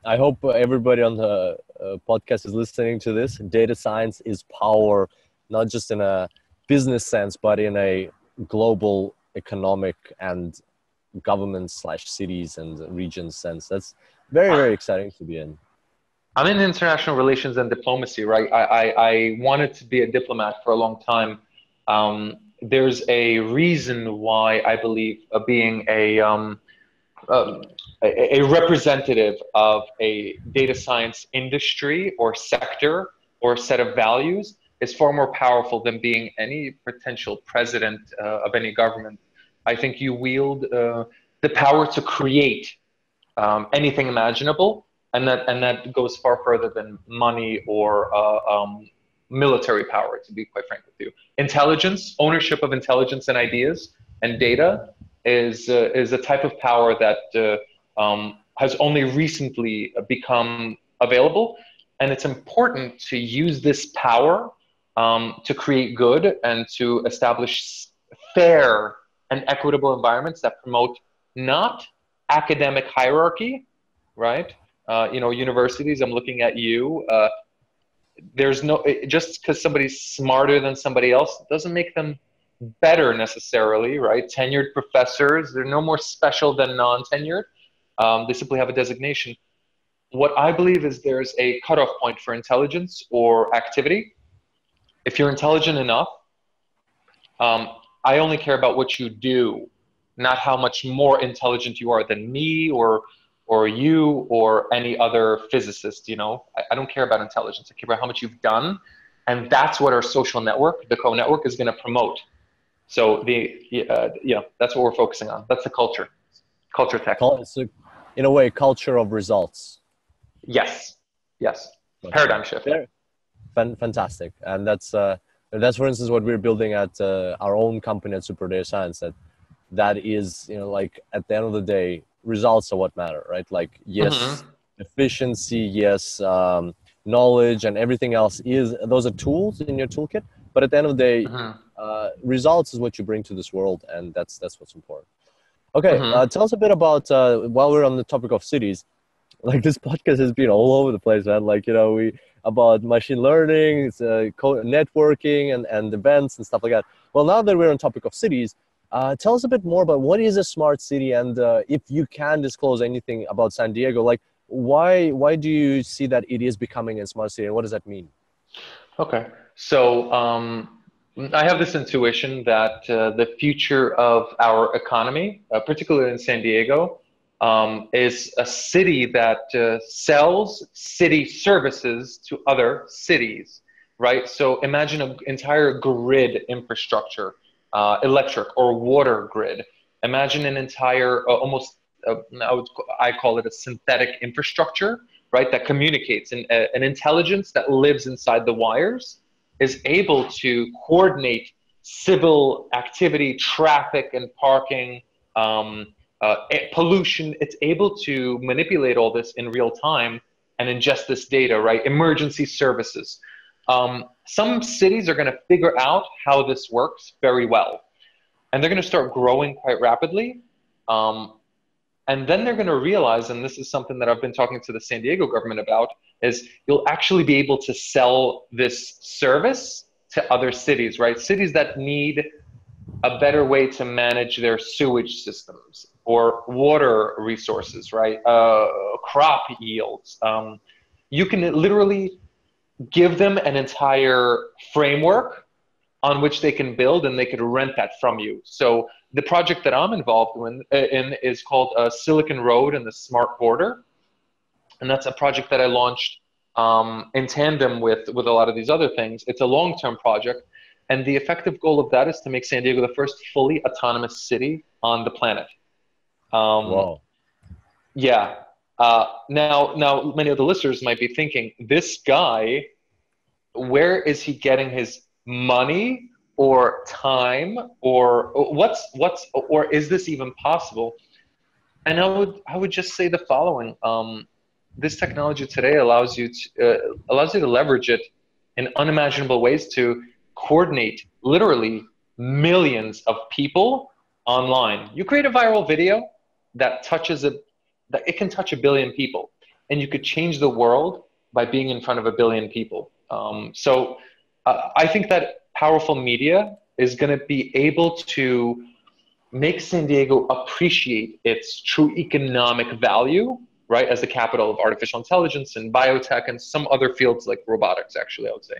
Speaker 1: I hope everybody on the podcast is listening to this. Data science is power, not just in a business sense, but in a global economic and government/cities and regions sense. That's very, very exciting to be in.
Speaker 2: I'm in international relations and diplomacy, right? I wanted to be a diplomat for a long time. There's a reason why I believe being a a representative of a data science industry or sector or set of values is far more powerful than being any potential president of any government. I think you wield the power to create anything imaginable, and that goes far further than money or military power, to be quite frank with you. Intelligence, ownership of intelligence and ideas and data is a type of power that has only recently become available, and it's important to use this power to create good and to establish fair and equitable environments that promote not academic hierarchy, right? Universities, I'm looking at you. There's no, just because somebody's smarter than somebody else doesn't make them better necessarily, right? Tenured professors, they're no more special than non-tenured. They simply have a designation. What I believe is there's a cutoff point for intelligence or activity. If you're intelligent enough, I only care about what you do, not how much more intelligent you are than me or you or any other physicist. I don't care about intelligence. I care about how much you've done, and that's what our social network, the co-network, is going to promote. So that's what we're focusing on. That's the culture tech.
Speaker 1: It's in a way, culture of results.
Speaker 2: Yes. Paradigm shift.
Speaker 1: Fantastic. And that's for instance what we're building at our own company at SuperDataScience. That is, like at the end of the day, results are what matter, right? Like, yes, efficiency, yes, knowledge and everything else those are tools in your toolkit. But at the end of the day, results is what you bring to this world, and that's what's important. Okay, tell us a bit about, while we're on the topic of cities, like this podcast has been all over the place, man. Like, about machine learning, networking and events and stuff like that. Well, now that we're on topic of cities, tell us a bit more about what is a smart city, and if you can disclose anything about San Diego, like why do you see that it is becoming a smart city, and what does that mean?
Speaker 2: Okay, so I have this intuition that the future of our economy, particularly in San Diego, is a city that sells city services to other cities, right? So imagine an entire grid infrastructure, electric or water grid. Imagine an entire, I call it a synthetic infrastructure, right? That communicates, an intelligence that lives inside the wires is able to coordinate civil activity, traffic and parking, pollution. It's able to manipulate all this in real time and ingest this data, right? Emergency services. Some cities are going to figure out how this works very well, and they're going to start growing quite rapidly. And then they're going to realize, and this is something that I've been talking to the San Diego government about, is you'll actually be able to sell this service to other cities, right? Cities that need a better way to manage their sewage systems or water resources, right? Crop yields. You can literally give them an entire framework on which they can build, and they could rent that from you. So the project that I'm involved in is called Silicon Road and the Smart Border. And that's a project that I launched in tandem with a lot of these other things. It's a long-term project. And the effective goal of that is to make San Diego the first fully autonomous city on the planet.
Speaker 1: Wow.
Speaker 2: Yeah. Now, many of the listeners might be thinking, this guy, where is he getting his money or time, or or is this even possible? And I would just say the following: this technology today allows you to leverage it in unimaginable ways to coordinate literally millions of people online. You create a viral video that it can touch 1 billion people, and you could change the world by being in front of 1 billion people. So I think that powerful media is going to be able to make San Diego appreciate its true economic value, right, as the capital of artificial intelligence and biotech and some other fields like robotics, actually, I would say.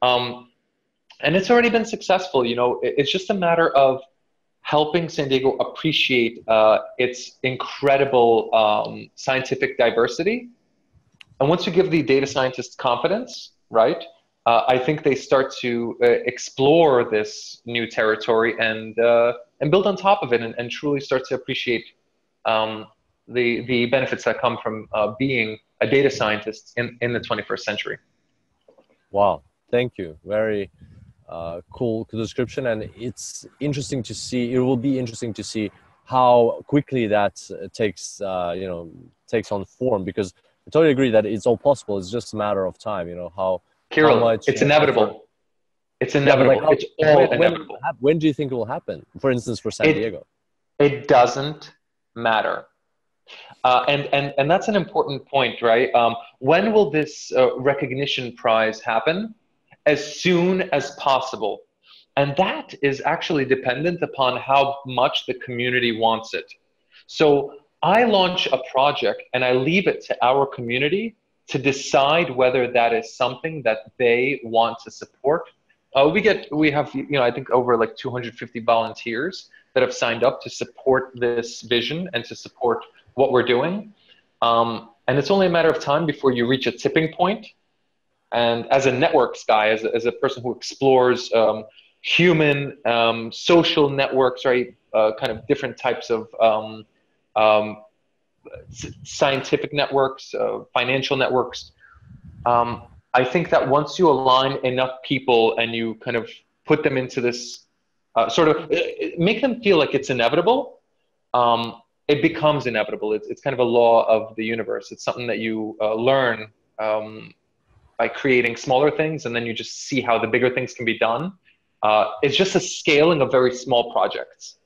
Speaker 2: And it's already been successful. It's just a matter of helping San Diego appreciate its incredible scientific diversity. And once you give the data scientists confidence, right, I think they start to explore this new territory and build on top of it, and truly start to appreciate the benefits that come from being a data scientist in the 21st century.
Speaker 1: Wow, thank you. Very cool description, and it's interesting to see. It will be interesting to see how quickly that takes takes on form, because I totally agree that it's all possible. It's just a matter of time. How
Speaker 2: Kirill,
Speaker 1: much
Speaker 2: it's inevitable.
Speaker 1: effort.
Speaker 2: It's inevitable.
Speaker 1: Yeah,
Speaker 2: it's all inevitable.
Speaker 1: When do you think it will happen? For instance, for San Diego,
Speaker 2: it doesn't matter. And that's an important point, right? When will this recognition prize happen? As soon as possible. And that is actually dependent upon how much the community wants it. So I launch a project and I leave it to our community to decide whether that is something that they want to support. We have, I think over like 250 volunteers that have signed up to support this vision and to support what we're doing. And it's only a matter of time before you reach a tipping point. And as a networks guy, as a person who explores human social networks, right, kind of different types of scientific networks, financial networks, I think that once you align enough people and you kind of put them into this sort of make them feel like it's inevitable, it becomes inevitable. It's kind of a law of the universe. It's something that you learn by creating smaller things, and then you just see how the bigger things can be done. It's just a scaling of very small projects.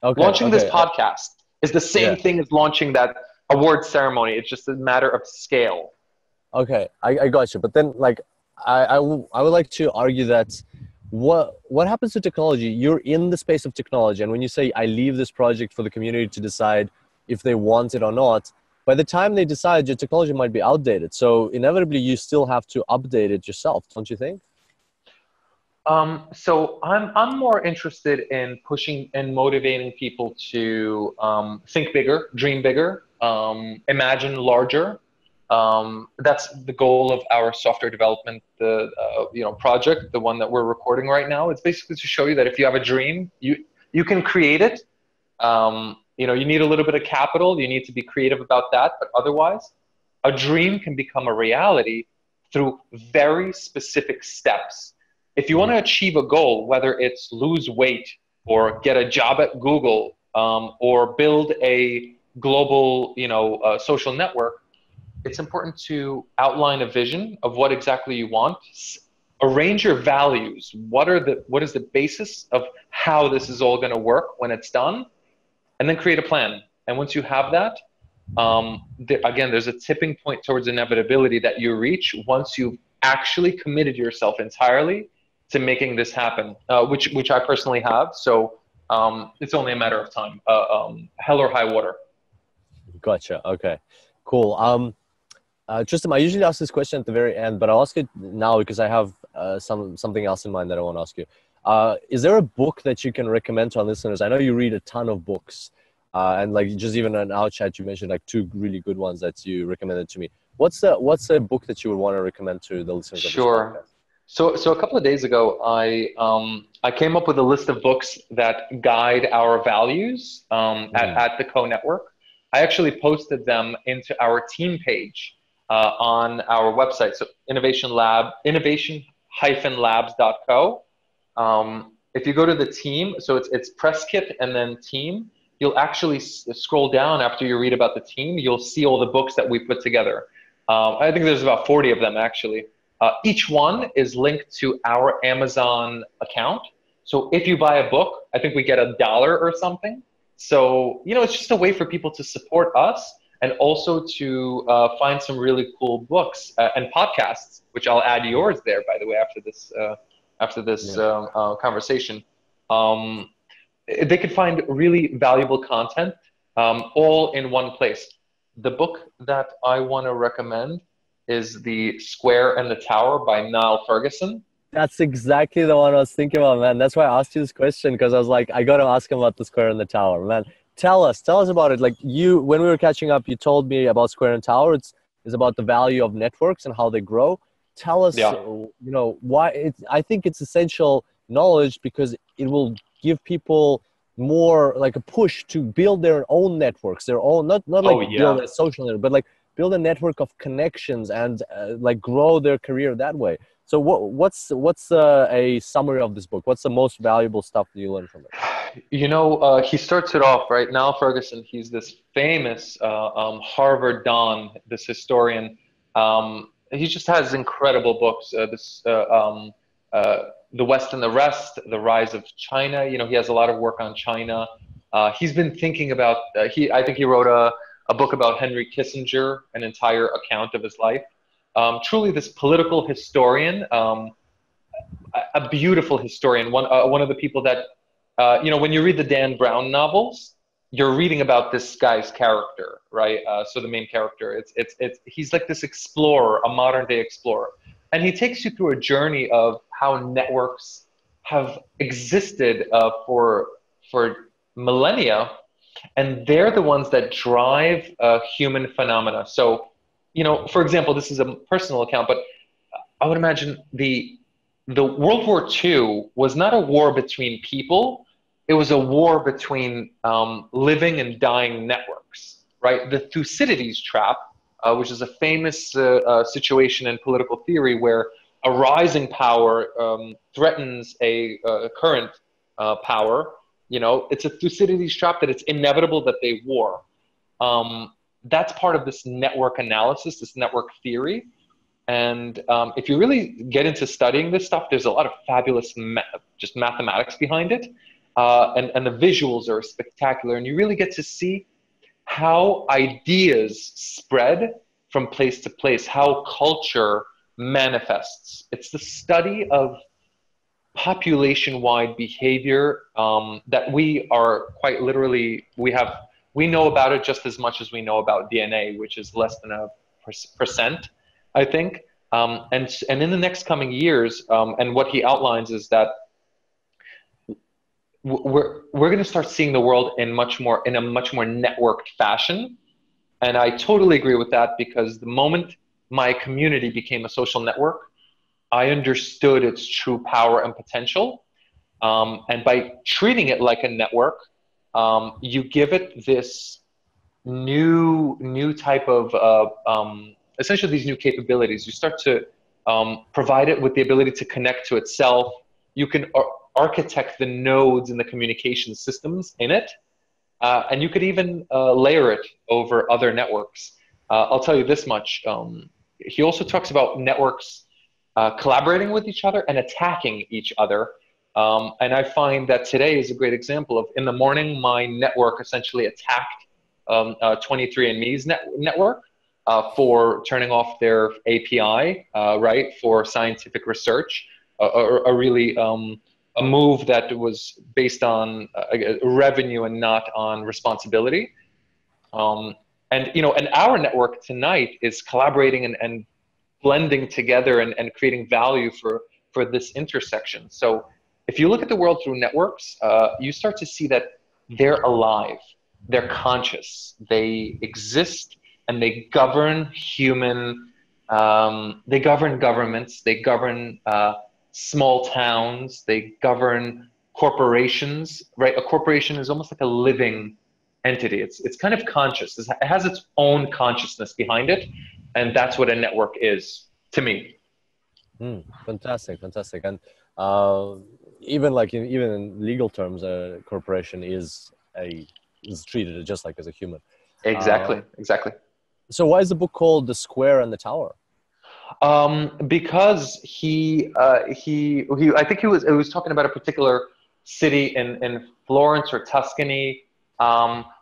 Speaker 2: Launching this podcast is the same thing as launching that award ceremony. It's just a matter of scale.
Speaker 1: Okay, I got you. But then, like, I would like to argue that what happens to technology? You're in the space of technology, and when you say I leave this project for the community to decide if they want it or not, by the time they decide, your technology might be outdated. So inevitably, you still have to update it yourself, don't you think?
Speaker 2: So I'm more interested in pushing and motivating people to think bigger, dream bigger, imagine larger. That's the goal of our software development, project, the one that we're recording right now. It's basically to show you that if you have a dream, you can create it. You need a little bit of capital. You need to be creative about that. But otherwise, a dream can become a reality through very specific steps. If you want to achieve a goal, whether it's lose weight or get a job at Google, or build a global, social network, it's important to outline a vision of what exactly you want. Arrange your values. What is the basis of how this is all going to work when it's done? And then create a plan. And once you have that, again, there's a tipping point towards inevitability that you reach once you've actually committed yourself entirely to making this happen, which I personally have. So it's only a matter of time, hell or high water.
Speaker 1: Gotcha. Okay, cool. Tristen, I usually ask this question at the very end, but I'll ask it now because I have something else in mind that I want to ask you. Is there a book that you can recommend to our listeners? I know you read a ton of books, and like just even in our chat, you mentioned like 2 really good ones that you recommended to me. What's a book that you would want to recommend to the listeners of this podcast?
Speaker 2: So a couple of days ago, I came up with a list of books that guide our values at the Co-Network. I actually posted them into our team page on our website, so innovation-labs.co. If you go to the team, so it's press kit and then team, you'll actually scroll down after you read about the team. You'll see all the books that we put together. I think there's about 40 of them actually. Each one is linked to our Amazon account. So if you buy a book, I think we get $1 or something. So, it's just a way for people to support us and also to find some really cool books and podcasts, which I'll add yours there, by the way, after this conversation. They could find really valuable content all in one place. The book that I want to recommend is The Square and the Tower by Niall Ferguson.
Speaker 1: That's exactly the one I was thinking about, man. That's why I asked you this question, because I was like, I got to ask him about the square and the tower, man. Tell us about it. Like, when we were catching up, you told me about square and tower. It's about the value of networks and how they grow. Tell us,
Speaker 2: Yeah.
Speaker 1: why I think it's essential knowledge, because it will give people more like a push to build their own networks, their own, not
Speaker 2: Oh
Speaker 1: like build
Speaker 2: yeah.
Speaker 1: a social network, but like build a network of connections and like grow their career that way. So what's a summary of this book? What's the most valuable stuff that you learn from it?
Speaker 2: He starts it off right now. Ferguson, he's this famous Harvard Don, this historian. He just has incredible books. The West and the Rest, The Rise of China. He has a lot of work on China. He's been thinking about. I think he wrote a book about Henry Kissinger, an entire account of his life. Truly, this political historian. A beautiful historian, one of the people that, when you read the Dan Brown novels, you're reading about this guy's character, right? So the main character, he's like this explorer, a modern day explorer, and he takes you through a journey of how networks have existed for millennia, and they're the ones that drive human phenomena. So, for example, this is a personal account, but I would imagine the World War II was not a war between people; it was a war between living and dying networks. Right, the Thucydides trap, which is a famous situation in political theory where a rising power threatens a current power. It's a Thucydides trap that it's inevitable that they war. That's part of this network analysis, this network theory. And if you really get into studying this stuff, there's a lot of fabulous just mathematics behind it. And the visuals are spectacular. And you really get to see how ideas spread from place to place, how culture manifests. It's the study of population-wide behavior that we are quite literally, we know about it just as much as we know about DNA, which is less than a percent. I think, and in the next coming years, and what he outlines is that we're going to start seeing the world in a much more networked fashion, and I totally agree with that, because the moment my community became a social network, I understood its true power and potential, and by treating it like a network, you give it this new type of essentially these new capabilities. You start to provide it with the ability to connect to itself. You can architect the nodes and the communication systems in it, and you could even layer it over other networks. I'll tell you this much. He also talks about networks collaborating with each other and attacking each other. And I find that today is a great example of, in the morning, my network essentially attacked 23andMe's network for turning off their API, right, for scientific research, a really a move that was based on revenue and not on responsibility. And our network tonight is collaborating and blending together and creating value for this intersection. So if you look at the world through networks, you start to see that they're alive, they're conscious, they exist, and they govern they govern governments, they govern small towns, they govern corporations, right? A corporation is almost like a living entity. It's kind of conscious. It has its own consciousness behind it, and that's what a network is to me.
Speaker 1: Fantastic. And uh, even in legal terms, a corporation is treated just like as a human.
Speaker 2: Exactly.
Speaker 1: So why is the book called The Square and the Tower?
Speaker 2: Because I think it was talking about a particular city in Florence or Tuscany,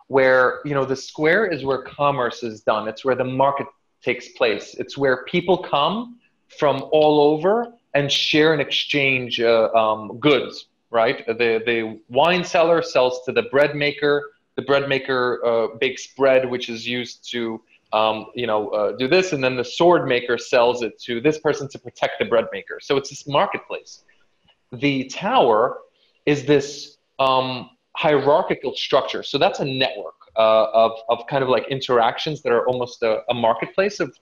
Speaker 2: where the square is where commerce is done. It's where the market takes place. It's where people come from all over and share and exchange goods. Right? The wine seller sells to the bread maker. The bread maker bakes bread, which is used to do this, and then the sword maker sells it to this person to protect the bread maker. So it's this marketplace. The tower is this hierarchical structure. So that's a network of kind of like interactions that are almost a marketplace of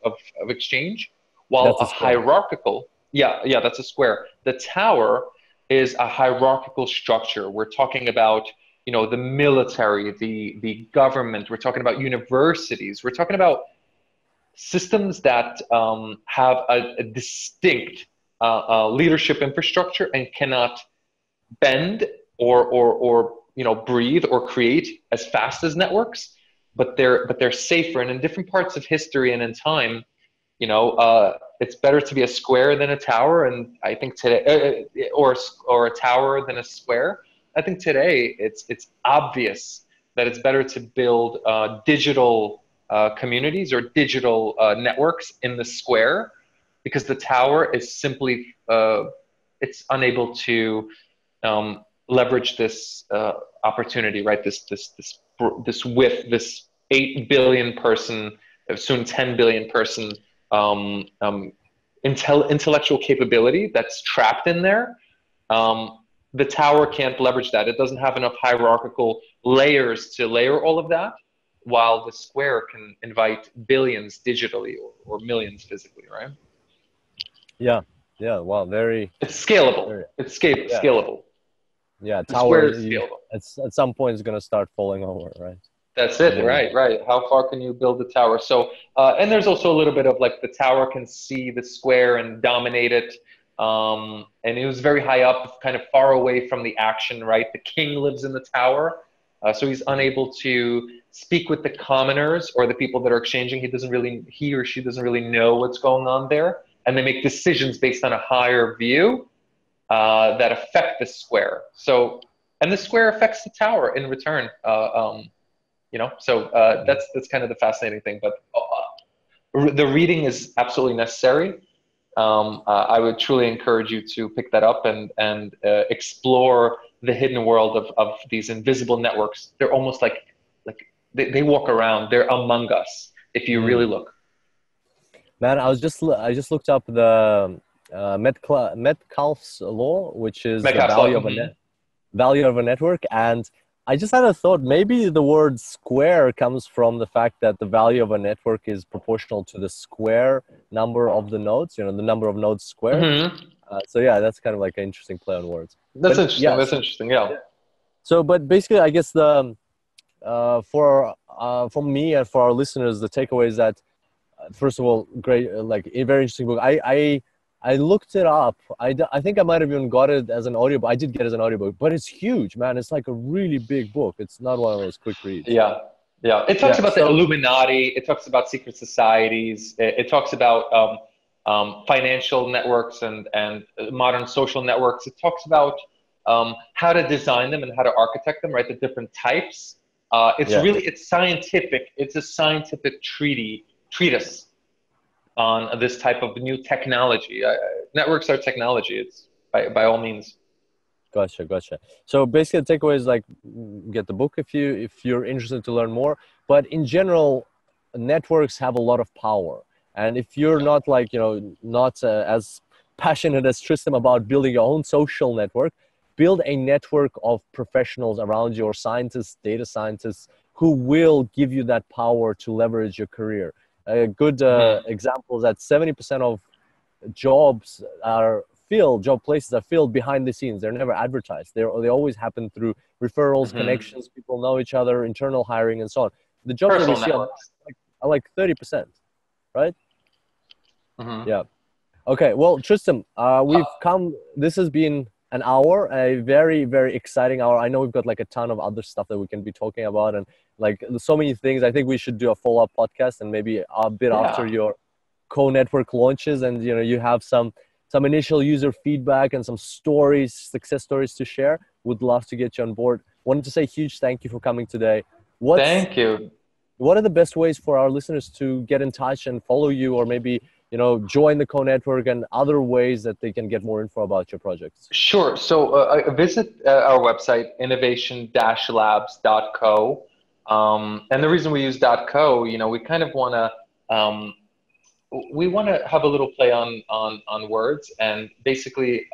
Speaker 2: exchange, while
Speaker 1: That's a
Speaker 2: a
Speaker 1: square.
Speaker 2: hierarchical, yeah, that's a square. The tower is a hierarchical structure. We're talking about the military, the government. We're talking about universities. We're talking about systems that have a distinct leadership infrastructure and cannot bend or breathe or create as fast as networks, but they're safer. And in different parts of history and in time, it's better to be a square than a tower. And I think today, or a tower than a square. I think today it's obvious that it's better to build digital communities or digital networks in the square, because the tower is simply it's unable to leverage this opportunity, right? This width, this 8 billion person, soon 10 billion person intellectual capability that's trapped in there. The tower can't leverage that. It doesn't have enough hierarchical layers to layer all of that, while the square can invite billions digitally or millions physically, right?
Speaker 1: Yeah. Wow. Very.
Speaker 2: It's scalable.
Speaker 1: Very,
Speaker 2: It's
Speaker 1: yeah.
Speaker 2: scalable.
Speaker 1: Yeah.
Speaker 2: The
Speaker 1: Tower.
Speaker 2: square is scalable.
Speaker 1: At some point, it's gonna start falling over, right?
Speaker 2: That's
Speaker 1: And
Speaker 2: it,
Speaker 1: then.
Speaker 2: right. How far can you build the tower? So, and there's also a little bit of like the tower can see the square and dominate it. And it was very high up, kind of far away from the action, right? The king lives in the tower, so he's unable to speak with the commoners or the people that are exchanging. He or she doesn't really know what's going on there, and they make decisions based on a higher view that affect the square. So, and the square affects the tower in return. That's kind of the fascinating thing. But the reading is absolutely necessary. I would truly encourage you to pick that up and explore the hidden world of these invisible networks. They're almost like they walk around. They're among us if you really look.
Speaker 1: Man, I just looked up the Metcalfe's law, which is the value of a network, and I just had a thought. Maybe the word square comes from the fact that the value of a network is proportional to the square number of the nodes. The number of nodes squared. So yeah, that's kind of like an interesting play on words.
Speaker 2: That's interesting. Yeah.
Speaker 1: So, but basically, I guess the for me and for our listeners, the takeaway is that first of all, great, like a very interesting book. I looked it up. I think I might have even got it as an audiobook. I did get it as an audiobook, but it's huge, man. It's like a really big book. It's not one of those quick reads.
Speaker 2: Yeah. It talks about the Illuminati. It talks about secret societies. It talks about financial networks and modern social networks. It talks about how to design them and how to architect them, right? The different types. It's scientific. It's a scientific treatise on this type of new technology. Networks are technology. It's by all means.
Speaker 1: Gotcha. So basically, the takeaway is like get the book if you're interested to learn more. But in general, networks have a lot of power, and if you're not like not as passionate as Tristen about building your own social network, build a network of professionals around you, or scientists, data scientists, who will give you that power to leverage your career. A good example is that 70% of job places are filled behind the scenes. They're never advertised. They always happen through referrals, connections, people know each other, internal hiring, and so on. The jobs that we see are like 30%, right? Yeah. Okay. Well, Tristen, we've come. This has been an hour, a very, very exciting hour. I know we've got like a ton of other stuff that we can be talking about, and like so many things. I think we should do a follow-up podcast, and maybe a bit after your co-network launches, and you have some initial user feedback and some success stories to share. Would love to get you on board. Wanted to say huge thank you for coming today.
Speaker 2: Thank you.
Speaker 1: What are the best ways for our listeners to get in touch and follow you, or maybe join the co-network, and other ways that they can get more info about your projects?
Speaker 2: Sure. So visit our website, innovation-labs.co. And the reason we use .co, we kind of want to we want to have a little play on words, and basically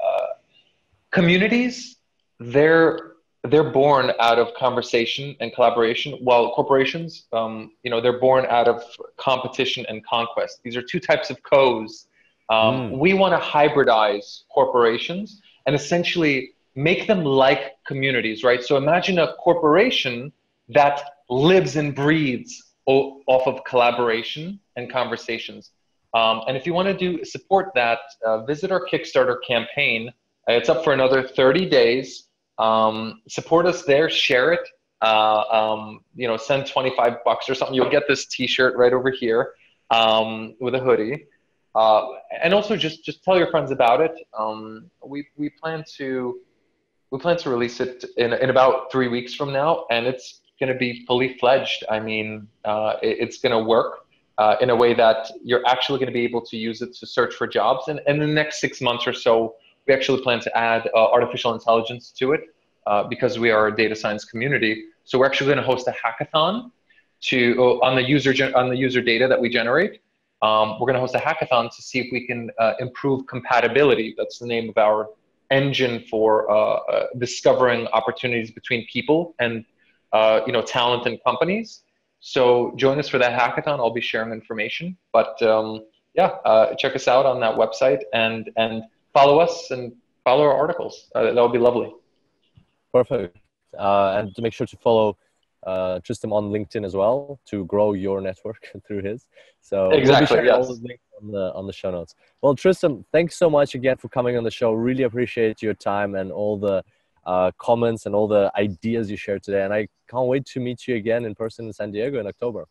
Speaker 2: communities, they're born out of conversation and collaboration, while corporations, they're born out of competition and conquest. These are two types of co's. We want to hybridize corporations and essentially make them like communities, right? So imagine a corporation that lives and breathes off of collaboration and conversations. And if you want to support that, visit our Kickstarter campaign. It's up for another 30 days. Support us there, share it, send $25 or something. You'll get this t-shirt right over here with a hoodie. And also just tell your friends about it. We plan to release it in about 3 weeks from now, and it's going to be fully fledged. I mean, it's going to work in a way that you're actually going to be able to use it to search for jobs. And in the next 6 months or so, we actually plan to add artificial intelligence to it because we are a data science community. So we're actually going to host a hackathon on the user data that we generate. We're going to host a hackathon to see if we can improve compatibility. That's the name of our engine for discovering opportunities between people and talent and companies. So join us for that hackathon. I'll be sharing information. But check us out on that website and follow us and follow our articles. That would be lovely.
Speaker 1: Perfect. And to make sure to follow Tristen on LinkedIn as well to grow your network through his. So
Speaker 2: exactly,
Speaker 1: we'll be sharing all those links on the show notes. Well, Tristen, thanks so much again for coming on the show. Really appreciate your time and all the comments and all the ideas you shared today. And I can't wait to meet you again in person in San Diego in October.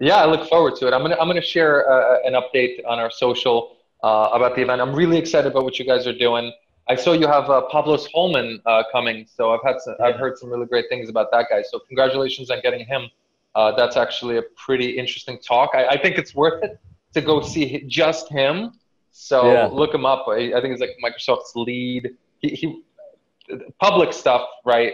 Speaker 2: Yeah, I look forward to it. I'm gonna share an update on our social about the event. I'm really excited about what you guys are doing. I saw you have Pablos Holman coming, so I've heard some really great things about that guy. So congratulations on getting him. That's actually a pretty interesting talk. I think it's worth it to go see just him. So look him up. I think he's like Microsoft's lead. He public stuff, right?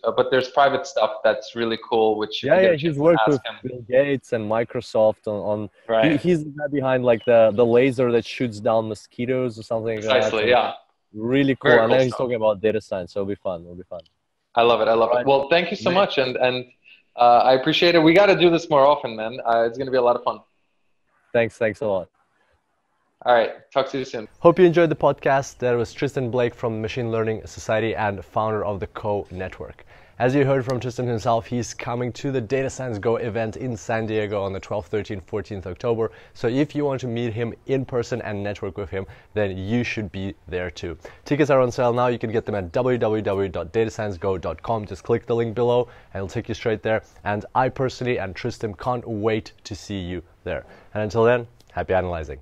Speaker 2: But there's private stuff that's really cool. Which
Speaker 1: he's worked with Bill Gates and Microsoft on
Speaker 2: right.
Speaker 1: He's the guy behind like the laser that shoots down mosquitoes or something.
Speaker 2: Precisely,
Speaker 1: like that.
Speaker 2: Yeah.
Speaker 1: Really cool.
Speaker 2: Very
Speaker 1: and
Speaker 2: cool
Speaker 1: then he's
Speaker 2: stuff.
Speaker 1: talking about data science, so it'll be fun.
Speaker 2: I love it. Well, thank you so much, and I appreciate it. We got to do this more often, man. It's going to be a lot of fun.
Speaker 1: Thanks a lot.
Speaker 2: All right, talk to you soon.
Speaker 1: Hope you enjoyed the podcast. That was Tristen Blake from Machine Learning Society and founder of the Co Network. As you heard from Tristen himself, he's coming to the Data Science Go event in San Diego on the 12th, 13th, 14th October. So if you want to meet him in person and network with him, then you should be there too. Tickets are on sale now. You can get them at www.datasciencego.com. Just click the link below and it'll take you straight there. And I personally and Tristen can't wait to see you there. And until then, happy analyzing.